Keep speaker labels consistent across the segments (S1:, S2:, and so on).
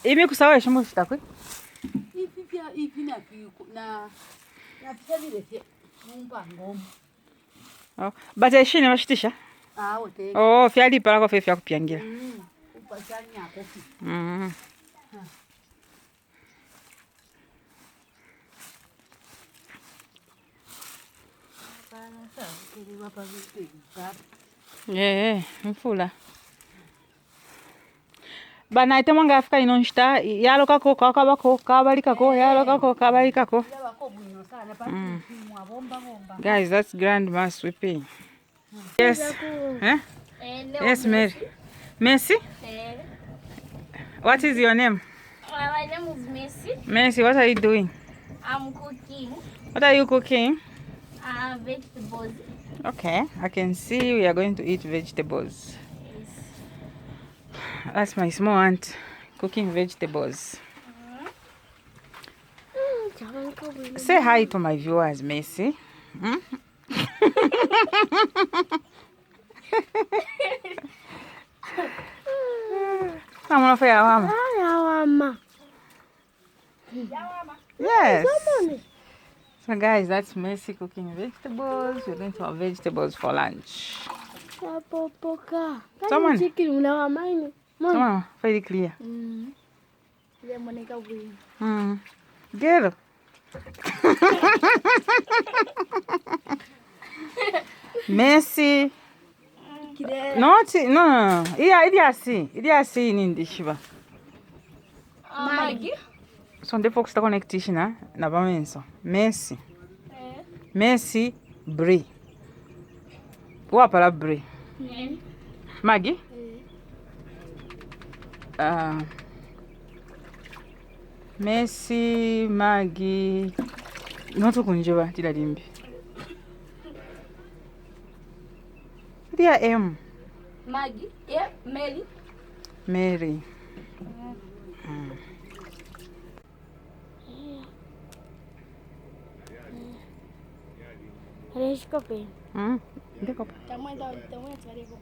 S1: Imi kusawa shimu sitakwe?
S2: Ifi na piyalile mpango.
S1: Oh, but ashine washitisha?
S2: Ote.
S1: Oh, fyali pala kwa fya kupyangira.
S2: Upachanya kofi.
S1: Mfula. Bana ite mwanga Afrika inonshita yalo kako kakabako kabalikako yalo kako kabalikako. Guys, that's grandma sweeping. Yes. Eh? Yes, Mary. Messi? What is your name?
S3: My name is Messi.
S1: Messi, what are you doing?
S3: I'm cooking.
S1: What are you cooking?
S3: Vegetables.
S1: Okay, I can see we are going to eat vegetables.
S3: Yes.
S1: That's my small aunt cooking vegetables. Say hi to my viewers, Messi.
S3: Mama.
S1: Yes. So guys, that's Messi cooking vegetables. We're going to have vegetables for lunch. Someone, very clear. Girl. Messi. No. Idiasi nindi shiba.
S3: Maggie.
S1: So ndipo kusita connectition na bamenso. Messi. Messi Brie. Wapala Brie. Maggie? Messi, Maggie. Noto kunjoba tila limbi. Dia M.
S3: Maggie. Yeah, Mary.
S1: Mary.
S3: Deixa eu ver.
S1: Ndiko.
S3: Tamanho tsari ko.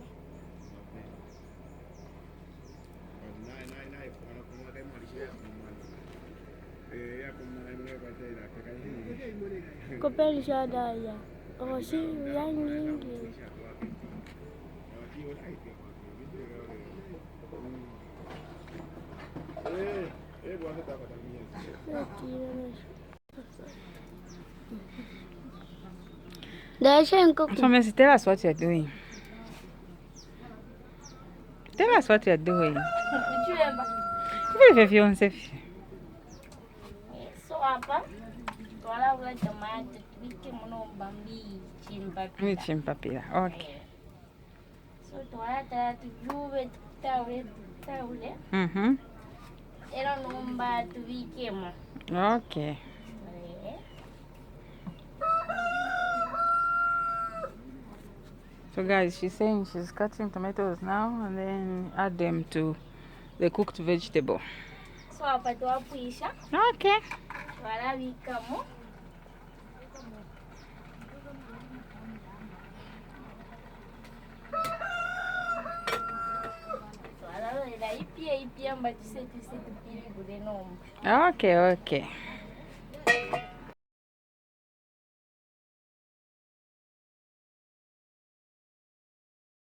S3: Kopeli shadaya. Oshi yangi.
S1: So Messi, tell us what you're doing. Tell us what you're doing. Very fiancé.
S3: So hapa twala tomate twike munomba mbi
S1: chimpapira. Okay.
S3: So twala tujuve taule. Era nomba tuvikemo.
S1: Okay. So guys, she's saying she's cutting tomatoes now and then add them to the cooked vegetable.
S3: So hapa tuwapuisha.
S1: Okay.
S3: Twala vikamo. Twala ipia mba tuseti pili kule nomba.
S1: Okay.